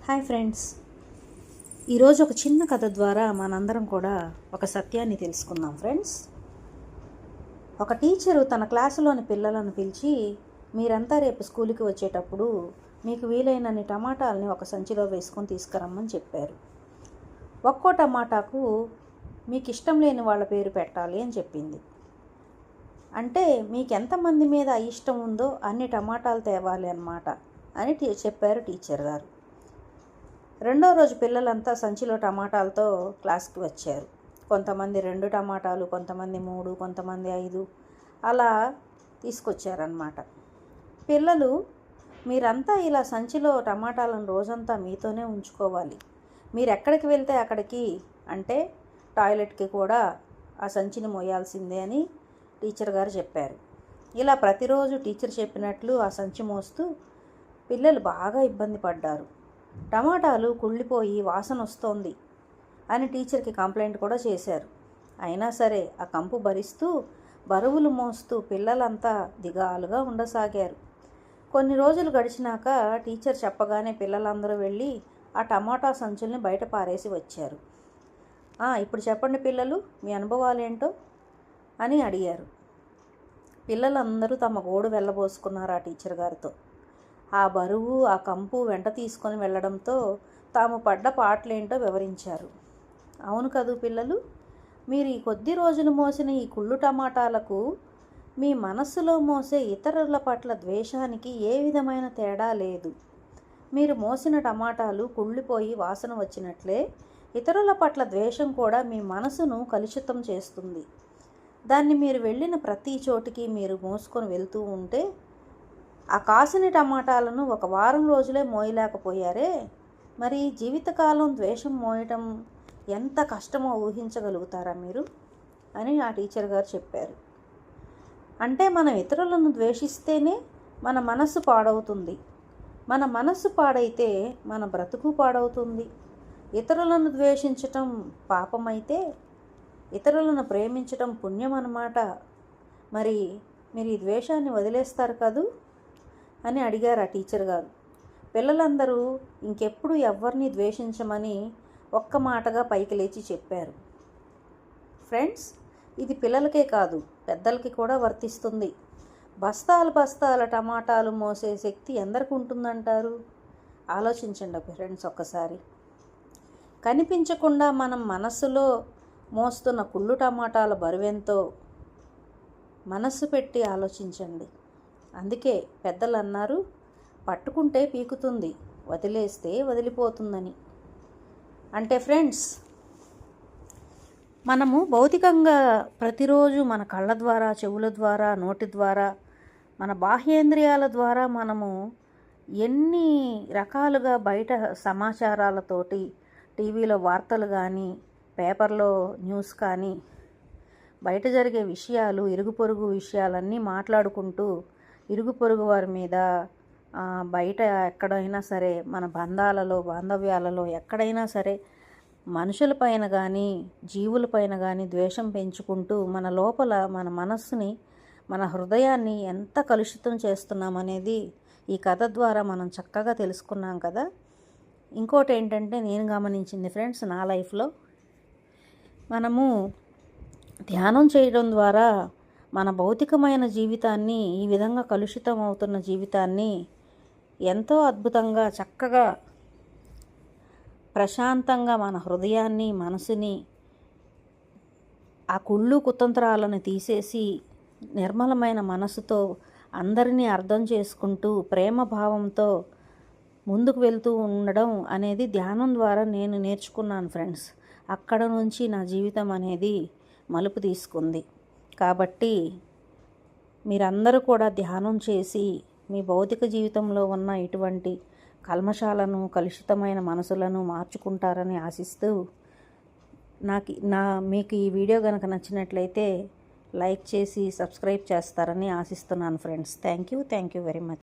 Hi friends, ఈరోజు ఒక చిన్న కథ ద్వారా మనందరం కూడా ఒక సత్యాన్ని తెలుసుకుందాం ఫ్రెండ్స్. ఒక టీచరు తన క్లాసులోని పిల్లలను పిలిచి, మీరంతా రేపు స్కూల్కి వచ్చేటప్పుడు మీకు వీలైనన్ని టమాటాలని ఒక సంచిలో వేసుకొని తీసుకురమ్మని చెప్పారు. ఒక్కో టమాటాకు మీకు ఇష్టం లేని వాళ్ళ పేరు పెట్టాలి అని చెప్పింది. అంటే మీకు ఎంతమంది మీద ఇష్టం ఉందో అన్ని టమాటాలు తేవాలి అన్నమాట అని చెప్పారు టీచర్ గారు. రెండో రోజు పిల్లలంతా సంచిలో టమాటాలతో క్లాస్కి వచ్చారు. కొంతమంది 2 టమాటాలు, కొంతమంది 3, కొంతమంది 5 అలా తీసుకొచ్చారన్నమాట. పిల్లలు, మీరంతా ఇలా సంచిలో టమాటాలను రోజంతా మీతోనే ఉంచుకోవాలి. మీరు ఎక్కడికి వెళ్తే అక్కడికి, అంటే టాయిలెట్కి కూడా ఆ సంచిని మోయాల్సిందే అని టీచర్ గారు చెప్పారు. ఇలా ప్రతిరోజు టీచర్ చెప్పినట్లు ఆ సంచి మోస్తూ పిల్లలు బాగా ఇబ్బంది పడ్డారు. టమాటాలు కుళ్ళిపోయి వాసన వస్తోంది అని టీచర్కి కంప్లైంట్ కూడా చేశారు. అయినా సరే ఆ కంపు భరిస్తూ బరువులు మోస్తూ పిల్లలంతా దిగాలుగా ఉండసాగారు. కొన్ని రోజులు గడిచినాక టీచర్ చెప్పగానే పిల్లలందరూ వెళ్ళి ఆ టమాటా సంచుల్ని బయట పారేసి వచ్చారు. ఇప్పుడు చెప్పండి పిల్లలు, మీ అనుభవాలు ఏంటో అని అడిగారు. పిల్లలందరూ తమ గోడు వెళ్ళబోసుకున్నారు ఆ టీచర్ గారితో. ఆ బరువు, ఆ కంపు వెంట తీసుకొని వెళ్ళడంతో తాము పడ్డ పాటలేంటో వివరించారు. అవును కదూ పిల్లలు, మీరు ఈ కొద్ది రోజులు మోసిన ఈ కుళ్ళు టమాటాలకు మీ మనస్సులో మోసే ఇతరుల పట్ల ద్వేషానికి ఏ విధమైన తేడా లేదు. మీరు మోసిన టమాటాలు కుళ్ళిపోయి వాసన వచ్చినట్లే ఇతరుల పట్ల ద్వేషం కూడా మీ మనసును కలుషితం చేస్తుంది. దాన్ని మీరు వెళ్ళిన ప్రతి చోటికి మీరు మోసుకొని వెళ్తూ ఉంటే ఆ కాసిన టమాటాలను ఒక వారం రోజులే మోయలేకపోయారే, మరి జీవితకాలం ద్వేషం మోయటం ఎంత కష్టమో ఊహించగలుగుతారా మీరు అని ఆ టీచర్ గారు చెప్పారు. అంటే మనం ఇతరులను ద్వేషిస్తేనే మన మనస్సు పాడవుతుంది. మన మనస్సు పాడైతే మన బ్రతుకు పాడవుతుంది. ఇతరులను ద్వేషించటం పాపమైతే ఇతరులను ప్రేమించటం పుణ్యం అన్నమాట. మరి మీరు ఈ ద్వేషాన్ని వదిలేస్తారు కదూ అని అడిగారు ఆ టీచర్ గారు. పిల్లలందరూ ఇంకెప్పుడు ఎవరిని ద్వేషించమని ఒక్క మాటగా పైకి లేచి చెప్పారు. ఫ్రెండ్స్, ఇది పిల్లలకే కాదు పెద్దలకి కూడా వర్తిస్తుంది. బస్తాల టమాటాలు మోసే శక్తి ఎందరికి ఉంటుందంటారు? ఆలోచించండి ఫ్రెండ్స్ ఒక్కసారి. కనిపించకుండా మనం మనస్సులో మోస్తున్న కుళ్ళు టమాటాల బరువెంతో మనస్సు పెట్టి ఆలోచించండి. అందుకే పెద్దలు అన్నారు, పట్టుకుంటే పీకుతుంది, వదిలేస్తే వదిలిపోతుందని. అంటే ఫ్రెండ్స్, మనము భౌతికంగా ప్రతిరోజు మన కళ్ళ ద్వారా, చెవుల ద్వారా, నోటి ద్వారా, మన బాహ్యేంద్రియాల ద్వారా మనము ఎన్ని రకాలుగా బయట సమాచారాలతోటి, టీవీలో వార్తలు కానీ, పేపర్లో న్యూస్ కానీ, బయట జరిగే విషయాలు, ఇరుగు పొరుగు విషయాలన్నీ మాట్లాడుకుంటూ ఇరుగు పొరుగు వారి మీద, బయట ఎక్కడైనా సరే, మన బంధాలలో, బాంధవ్యాలలో ఎక్కడైనా సరే మనుషులపైన కానీ జీవులపైన కానీ ద్వేషం పెంచుకుంటూ మన లోపల మన మనస్సుని, మన హృదయాన్ని ఎంత కలుషితం చేస్తున్నామనేది ఈ కథ ద్వారా మనం చక్కగా తెలుసుకున్నాం కదా. ఇంకోటి ఏంటంటే, నేను గమనించింది ఫ్రెండ్స్, నా లైఫ్లో మనము ధ్యానం చేయడం ద్వారా మన భౌతికమైన జీవితాన్ని, ఈ విధంగా కలుషితం అవుతున్న జీవితాన్ని ఎంతో అద్భుతంగా, చక్కగా, ప్రశాంతంగా మన హృదయాన్ని, మనసుని, ఆ కుళ్ళు కుతంత్రాలను తీసేసి నిర్మలమైన మనసుతో అందరినీ అర్థం చేసుకుంటూ ప్రేమ భావంతో ముందుకు వెళ్తూ ఉండడం అనేది ధ్యానం ద్వారా నేను నేర్చుకున్నాను ఫ్రెండ్స్. అక్కడ నుంచి నా జీవితం అనేది మలుపు తీసుకుంది. కాబట్టి మీరందరూ కూడా ధ్యానం చేసి మీ భౌతిక జీవితంలో ఉన్న ఇటువంటి కల్మషాలను, కలుషితమైన మనసులను మార్చుకుంటారని ఆశిస్తూ, మీకు ఈ వీడియో కనుక నచ్చినట్లయితే లైక్ చేసి సబ్స్క్రైబ్ చేస్తారని ఆశిస్తున్నాను friends. Thank you very much.